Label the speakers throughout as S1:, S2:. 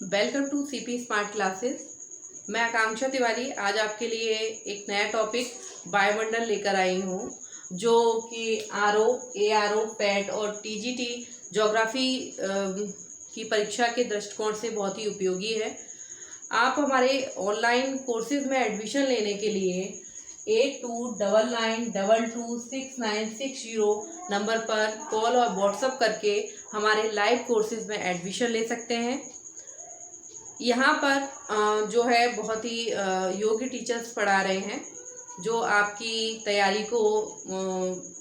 S1: Welcome to CP smart classes. मैं आकांक्षा तिवारी आज आपके लिए एक नया टॉपिक वायुमंडल लेकर आई हूँ, जो कि आरओ, एआरओ, पैट और टीजीटी ज्योग्राफी की परीक्षा के दृष्टिकोण से बहुत ही उपयोगी है। आप हमारे ऑनलाइन कोर्सेज में एडमिशन लेने के लिए 8299226960 नंबर पर कॉल और व्हाट्सएप करके हमारे लाइव कोर्सेज में एडमिशन ले सकते हैं। यहाँ पर जो है बहुत ही योग्य टीचर्स पढ़ा रहे हैं, जो आपकी तैयारी को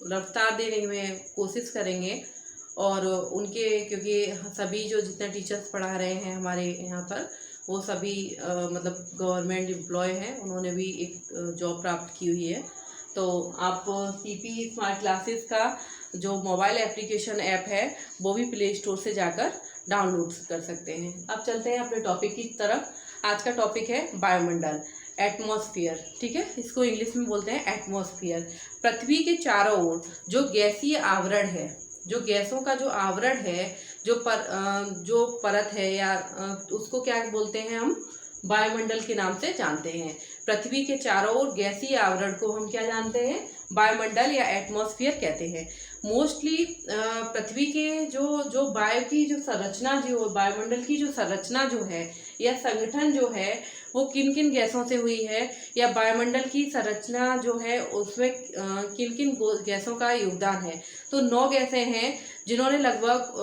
S1: रफ्तार देने में कोशिश करेंगे। और उनके क्योंकि सभी जो जितने टीचर्स पढ़ा रहे हैं हमारे यहाँ पर, वो सभी मतलब गवर्नमेंट एम्प्लॉय हैं, उन्होंने भी एक जॉब प्राप्त की हुई है। तो आप सीपी स्मार्ट क्लासेस का जो मोबाइल एप्लीकेशन ऐप है वो भी प्ले स्टोर से जाकर डाउनलोड कर सकते हैं। अब चलते हैं अपने टॉपिक की तरफ। आज का टॉपिक है वायुमंडल, एटमॉस्फेयर। ठीक है, इसको इंग्लिश में बोलते हैं एटमॉस्फेयर। पृथ्वी के चारों ओर जो गैसीय आवरण है, जो गैसों का जो आवरण है, जो परत है, या उसको क्या बोलते हैं, हम वायुमंडल के नाम से जानते हैं। पृथ्वी के चारों ओर गैसीय आवरण को हम क्या जानते हैं, वायुमंडल या एटमॉस्फेयर कहते हैं। मोस्टली पृथ्वी के जो वायु की जो संरचना, जो वायुमंडल की जो संरचना जो है या संगठन जो है, वो किन किन गैसों से हुई है, या वायुमंडल की संरचना जो है उसमें किन किन गैसों का योगदान है। तो 9 गैसें हैं जिन्होंने लगभग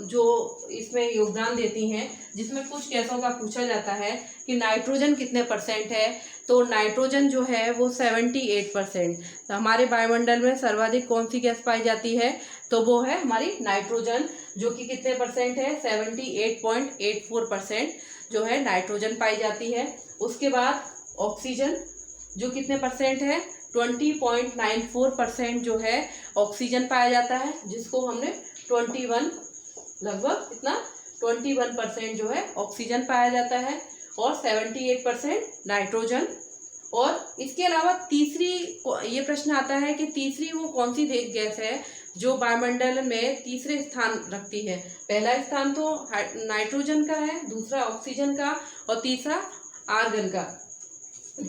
S1: जो इसमें योगदान देती हैं, जिसमें कुछ गैसों का पूछा जाता है कि नाइट्रोजन कितने % है। तो नाइट्रोजन जो है वो 78%। तो हमारे वायुमंडल में सर्वाधिक कौन सी गैस पाई जाती है, तो वो है हमारी नाइट्रोजन, जो कि कितने % है, 78.84% जो है नाइट्रोजन पाई जाती है। उसके बाद ऑक्सीजन जो कितने % है, 20.94% जो है ऑक्सीजन पाया जाता है, जिसको हमने 21 लगभग इतना 21% जो है ऑक्सीजन पाया जाता है, और 78% नाइट्रोजन। और इसके अलावा तीसरी, ये प्रश्न आता है कि तीसरी वो कौन सी गैस है जो वायुमंडल में तीसरे स्थान रखती है। पहला स्थान तो नाइट्रोजन का है, दूसरा ऑक्सीजन का, और तीसरा आर्गन का।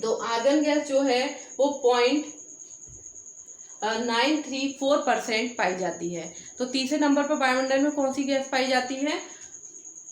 S1: तो आर्गन गैस जो है वो 0.934% पाई जाती है। तो तीसरे नंबर पर वायुमंडल में कौन सी गैस पाई जाती है,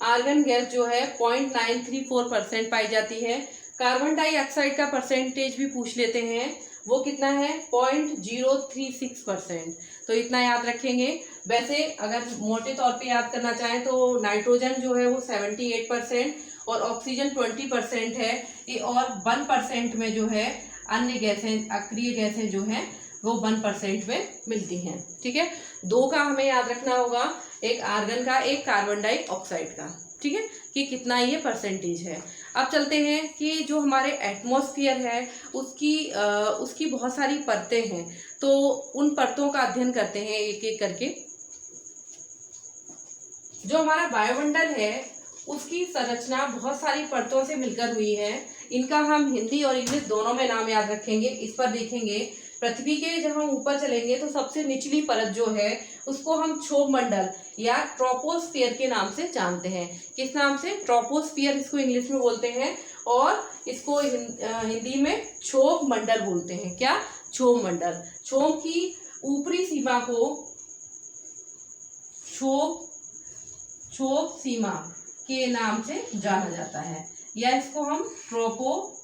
S1: आर्गन गैस जो है 0.934% पाई जाती है। कार्बन डाइऑक्साइड का परसेंटेज भी पूछ लेते हैं, वो कितना है, 0.036%। तो इतना याद रखेंगे। वैसे अगर मोटे तौर पे याद करना चाहें तो नाइट्रोजन जो है वो 78% और ऑक्सीजन 20% है, और 1% में जो है अन्य गैसें, अक्रिय गैसें जो हैं वो 1% में मिलती हैं। ठीक है, 2 का हमें याद रखना होगा, एक आर्गन का, एक कार्बन डाइऑक्साइड का। ठीक है, कि कितना ये परसेंटेज है। अब चलते हैं कि जो हमारे एटमॉस्फेयर है उसकी बहुत सारी परतें हैं, तो उन परतों का अध्ययन करते हैं एक एक करके। जो हमारा वायुमंडल है उसकी संरचना बहुत सारी परतों से मिलकर हुई है। इनका हम हिंदी और इंग्लिश दोनों में नाम याद रखेंगे। इस पर देखेंगे, पृथ्वी के जब हम ऊपर चलेंगे तो सबसे निचली परत जो है उसको हम क्षोभ मंडल या ट्रोपोस्फियर के नाम से जानते हैं। किस नाम से, ट्रोपोस्फियर इसको इंग्लिश में बोलते हैं, और इसको हिंदी में क्षोभ मंडल बोलते हैं। क्या, क्षोभ मंडल। क्षोभ की ऊपरी सीमा को क्षोभ सीमा के नाम से जाना जाता है, या इसको हम ट्रोपोपोज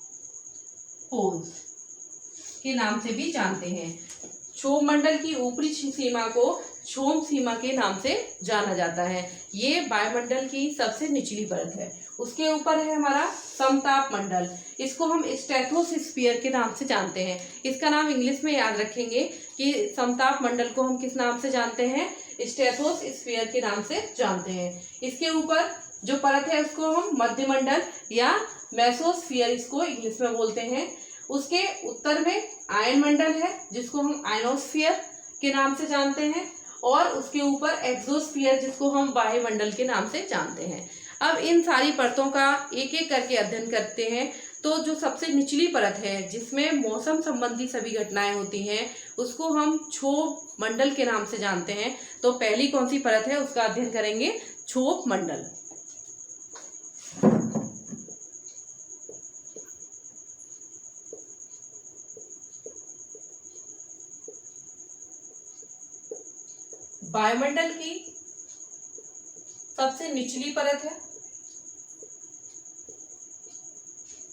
S1: के नाम से भी जानते हैं। क्षोभ मंडल की ऊपरी सीमा को क्षोभ सीमा के नाम से जाना जाता है। ये वायुमंडल की सबसे निचली परत है। उसके ऊपर है हमारा समताप मंडल, इसको हम स्ट्रेटोस्फीयर के नाम से जानते हैं। इसका नाम इंग्लिश में याद रखेंगे कि समताप मंडल को हम किस नाम से जानते हैं, स्ट्रेटोस्फीयर के नाम से जानते हैं। इसके ऊपर जो परत है उसको हम मध्यमंडल या मेसोस्फीयर इसको इंग्लिश में बोलते हैं। उसके उत्तर में आयन मंडल है, जिसको हम आयनोस्फीयर के नाम से जानते हैं, और उसके ऊपर एक्सोस्फीयर, जिसको हम वायुमंडल के नाम से जानते हैं। अब इन सारी परतों का एक एक करके अध्ययन करते हैं। तो जो सबसे निचली परत है, जिसमें मौसम संबंधी सभी घटनाएं होती हैं, उसको हम क्षोभ मंडल के नाम से जानते हैं। तो पहली कौन सी परत है उसका अध्ययन करेंगे, क्षोभ मंडल। वायुमंडल की सबसे निचली परत है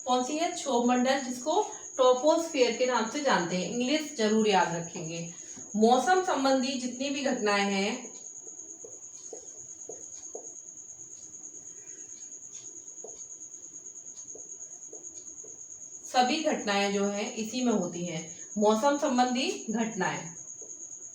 S1: कौन सी है? क्षोभ मंडल, जिसको ट्रोपोस्फियर के नाम से जानते हैं। इंग्लिश जरूर याद रखेंगे। मौसम संबंधी जितनी भी घटनाएं हैं सभी घटनाएं जो है इसी में होती हैं। मौसम संबंधी घटनाएं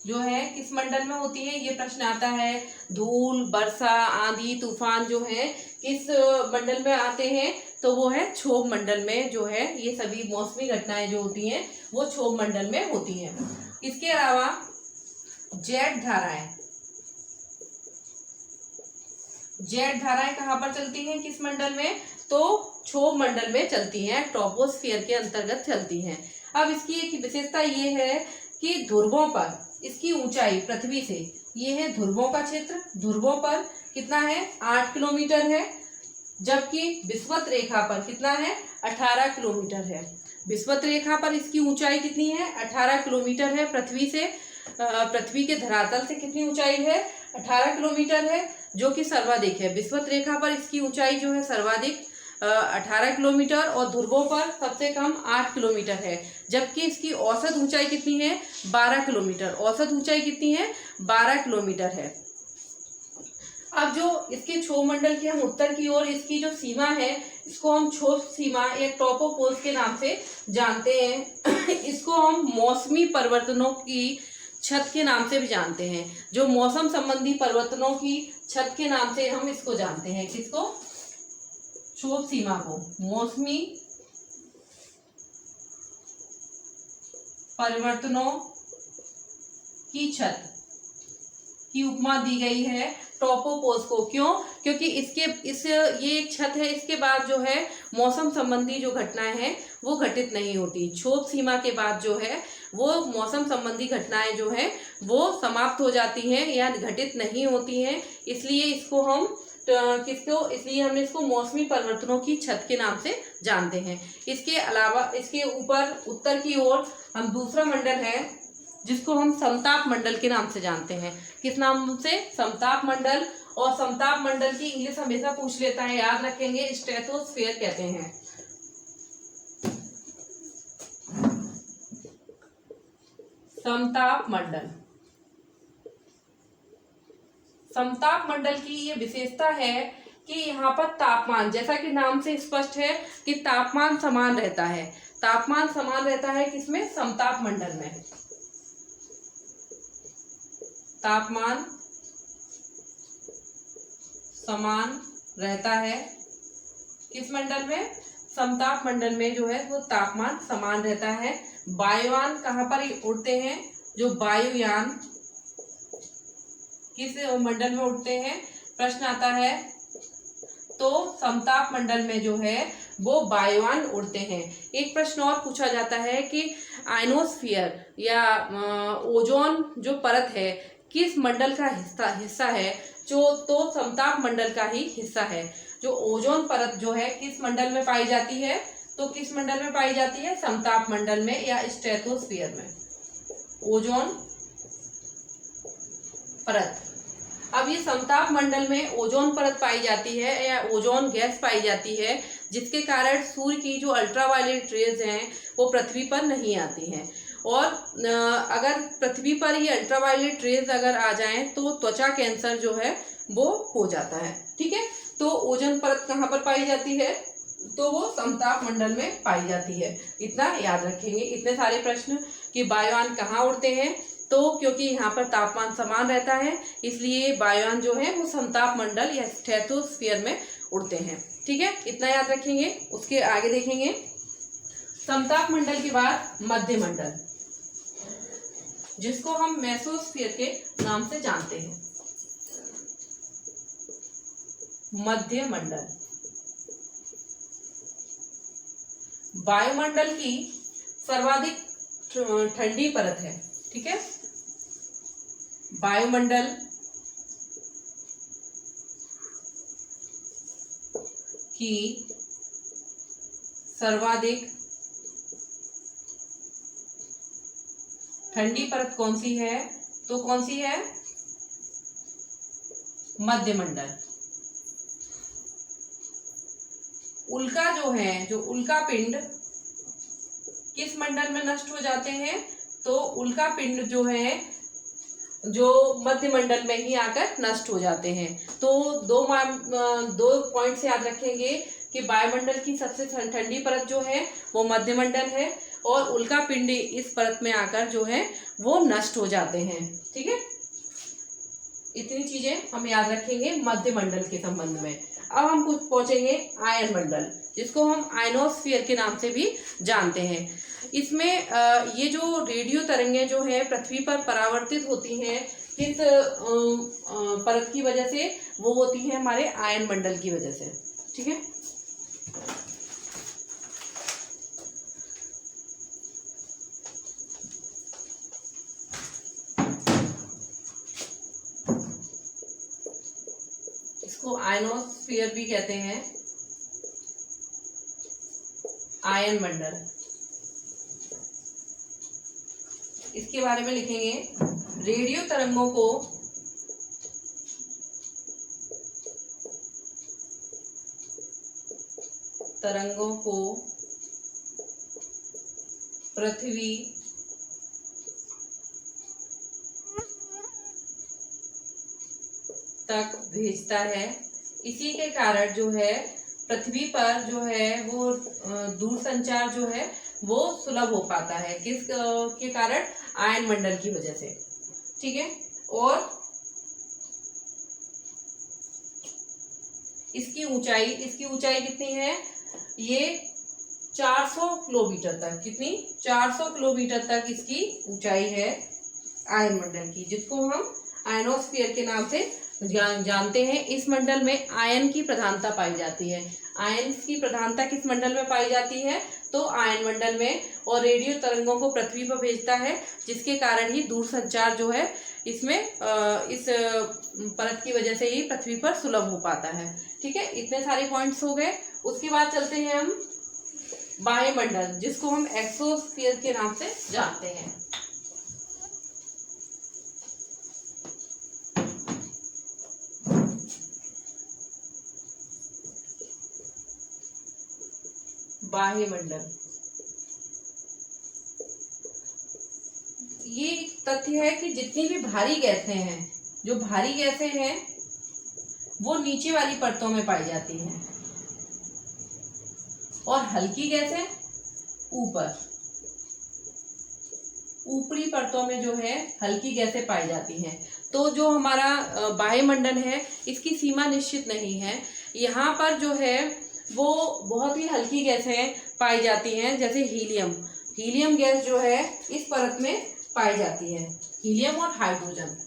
S1: जो है किस मंडल में होती है? ये प्रश्न आता है। धूल, वर्षा, आंधी, तूफान जो है किस मंडल में आते हैं? तो वो है क्षोभ मंडल में। जो है ये सभी मौसमी घटनाएं जो होती हैं वो क्षोभ मंडल में होती हैं। इसके अलावा जेट धाराएं कहाँ पर चलती हैं? किस मंडल में? तो क्षोभ मंडल में चलती हैं, ट्रोपोस्फियर के अंतर्गत चलती हैं। अब इसकी एक विशेषता ये है कि ध्रुवों पर इसकी ऊंचाई पृथ्वी से, ये है ध्रुवों का क्षेत्र, ध्रुवों पर कितना है? 8 किलोमीटर है, जबकि विषुवत रेखा पर कितना है? 18 किलोमीटर है। विषुवत रेखा पर इसकी ऊंचाई कितनी है? 18 किलोमीटर है। पृथ्वी से, पृथ्वी के धरातल से कितनी ऊंचाई है? 18 किलोमीटर है, जो कि सर्वाधिक है। विषुवत रेखा पर इसकी ऊंचाई जो है सर्वाधिक 18 किलोमीटर और ध्रुवों पर सबसे कम 8 किलोमीटर है, जबकि इसकी औसत ऊंचाई कितनी है? 12 किलोमीटर। औसत ऊंचाई कितनी है? 12 किलोमीटर है। अब जो इसके क्षोभ मंडल के हम उत्तर की ओर इसकी जो सीमा है इसको हम क्षोभ सीमा या ट्रोपोपोज के नाम से जानते हैं। इसको हम मौसमी परिवर्तनों की छत के नाम से भी जानते हैं। जो मौसम संबंधी परिवर्तनों की छत के नाम से हम इसको जानते हैं। किसको? क्षोभ सीमा को मौसमी परिवर्तनों की छत की उपमा दी गई है ट्रोपोपोज को। क्यों? क्योंकि ये एक छत है, इसके बाद जो है मौसम संबंधी जो घटनाएं हैं वो घटित नहीं होती। क्षोभ सीमा के बाद जो है वो मौसम संबंधी घटनाएं जो है वो समाप्त हो जाती हैं या घटित नहीं होती हैं। इसलिए इसको हम इसलिए हम इसको मौसमी परिवर्तनों की छत के नाम से जानते हैं। इसके अलावा इसके ऊपर उत्तर की ओर हम दूसरा मंडल है जिसको हम समताप मंडल के नाम से जानते हैं। किस नाम से? समताप मंडल। और समताप मंडल की इंग्लिश हमेशा पूछ लेता है, याद रखेंगे, स्ट्रेटोस्फेयर कहते हैं। समताप मंडल। समताप मंडल की ये विशेषता है कि यहाँ पर तापमान, जैसा कि नाम से स्पष्ट है कि तापमान समान रहता है। तापमान समान रहता है किसमें? समताप मंडल में। तापमान समान रहता है किस मंडल में? समताप मंडल में जो है वो तापमान समान रहता है। वायुयान कहाँ पर उड़ते हैं? जो वायुयान किस मंडल में उड़ते हैं? प्रश्न आता है। तो समताप मंडल में जो है वो वायुयान उड़ते हैं। एक प्रश्न और पूछा जाता है कि आयनोस्फीयर या ओजोन जो परत है किस मंडल का हिस्सा है? तो समताप मंडल का ही हिस्सा है। जो ओजोन परत जो है किस मंडल में पाई जाती है? तो किस मंडल में पाई जाती है? समताप मंडल में या स्ट्रेटोस्फीयर में। ओजोन परत। अब ये समताप मंडल में ओजोन परत पाई जाती है या ओजोन गैस पाई जाती है, जिसके कारण सूर्य की जो अल्ट्रावायलेट रेज हैं वो पृथ्वी पर नहीं आती हैं। और अगर पृथ्वी पर ये अल्ट्रावायलेट रेज अगर आ जाएं तो त्वचा कैंसर जो है वो हो जाता है। ठीक है, तो ओजोन परत कहाँ पर पाई जाती है? तो वो समताप मंडल में पाई जाती है। इतना याद रखेंगे। इतने सारे प्रश्न कि वायुयान कहाँ उड़ते हैं, तो क्योंकि यहाँ पर तापमान समान रहता है इसलिए वायुयान जो है वो समताप मंडल या स्ट्रेटोस्फीयर में उड़ते हैं। ठीक है, इतना याद रखेंगे। उसके आगे देखेंगे समताप मंडल के बाद मध्य मंडल, जिसको हम मेसोस्फीयर के नाम से जानते हैं। मध्य मंडल वायुमंडल की सर्वाधिक ठंडी परत है। ठीक है, वायुमंडल की सर्वाधिक ठंडी परत कौन सी है? तो कौन सी है? मध्यमंडल। उल्का जो है, जो उल्का पिंड किस मंडल में नष्ट हो जाते हैं? तो उल्का पिंड जो है जो मध्यमंडल में ही आकर नष्ट हो जाते हैं। तो दो पॉइंट्स याद रखेंगे कि वायुमंडल की सबसे ठंडी परत जो है वो मध्यमंडल है और उल्का पिंड इस परत में आकर जो है वो नष्ट हो जाते हैं। ठीक है, इतनी चीजें हम याद रखेंगे मध्यमंडल के संबंध में। अब हम कुछ पहुंचेंगे आयन मंडल, जिसको हम आयनोस्फीयर के नाम से भी जानते हैं। इसमें ये जो रेडियो तरंगें जो है पृथ्वी पर परावर्तित होती हैं किस परत की वजह से? वो होती है हमारे आयन मंडल की वजह से। ठीक है, इसको आयनोस्फीयर भी कहते हैं, आयन मंडल। इसके बारे में लिखेंगे, रेडियो तरंगों को पृथ्वी तक भेजता है। इसी के कारण जो है पृथ्वी पर जो है वो दूरसंचार जो है वो सुलभ हो पाता है। किस के कारण? आयन मंडल की वजह से। ठीक है, और इसकी ऊंचाई कितनी है? ये 400 किलोमीटर तक। कितनी? 400 किलोमीटर तक इसकी ऊंचाई है आयन मंडल की, जिसको हम आयनोस्फीयर के नाम से जानते हैं। इस मंडल में आयन की प्रधानता पाई जाती है। आयन की प्रधानता किस मंडल में पाई जाती है? तो आयन मंडल में। और रेडियो तरंगों को पृथ्वी पर भेजता है, जिसके कारण ही दूरसंचार जो है इसमें इस परत की वजह से ही पृथ्वी पर सुलभ हो पाता है। ठीक है, इतने सारे पॉइंट्स हो गए। उसके बाद चलते हैं हम बाह्य मंडल, जिसको हम एक्सोस्फीयर के नाम से जानते हैं। बाह्य मंडल, ये तथ्य है कि जितनी भी भारी गैसें हैं, जो भारी गैसें हैं वो नीचे वाली परतों में पाई जाती हैं और हल्की गैसें ऊपरी परतों में जो है हल्की गैसें पाई जाती हैं। तो जो हमारा वायुमंडल है इसकी सीमा निश्चित नहीं है। यहाँ पर जो है वो बहुत ही हल्की गैसें पाई जाती हैं, जैसे हीलियम गैस जो है इस परत में पाई जाती है। हीलियम और हाइड्रोजन,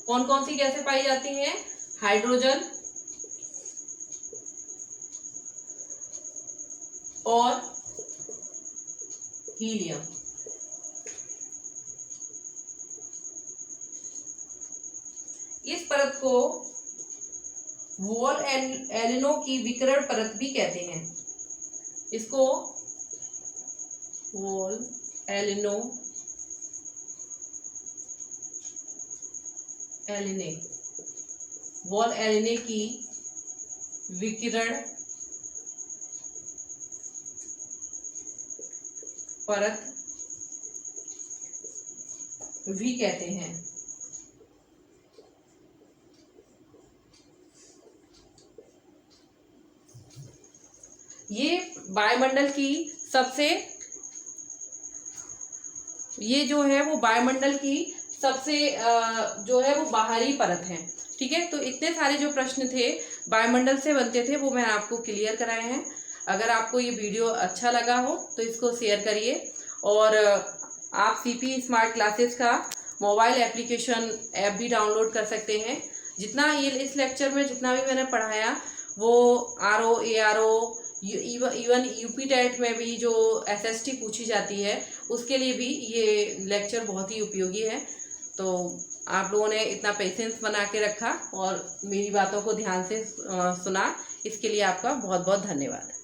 S1: कौन कौन सी गैसें पाई जाती हैं? हाइड्रोजन और हीलियम। इस परत को वॉल एलिनो की विकिरण परत भी कहते हैं। इसको वॉल एलिने की विकिरण परत भी कहते हैं। ये वायुमंडल की सबसे ये जो है वो वायुमंडल की सबसे जो है वो बाहरी परत है। ठीक है, तो इतने सारे जो प्रश्न थे वायुमंडल से बनते थे वो मैंने आपको क्लियर कराए हैं। अगर आपको ये वीडियो अच्छा लगा हो तो इसको शेयर करिए और आप सीपी स्मार्ट क्लासेस का मोबाइल एप्लीकेशन ऐप भी डाउनलोड कर सकते हैं। जितना ये इस लेक्चर में जितना भी मैंने पढ़ाया वो RO ARO even UP TET में भी जो SST पूछी जाती है उसके लिए भी ये लेक्चर बहुत ही उपयोगी है। तो आप लोगों ने इतना पेशेंस बना के रखा और मेरी बातों को ध्यान से सुना, इसके लिए आपका बहुत बहुत धन्यवाद।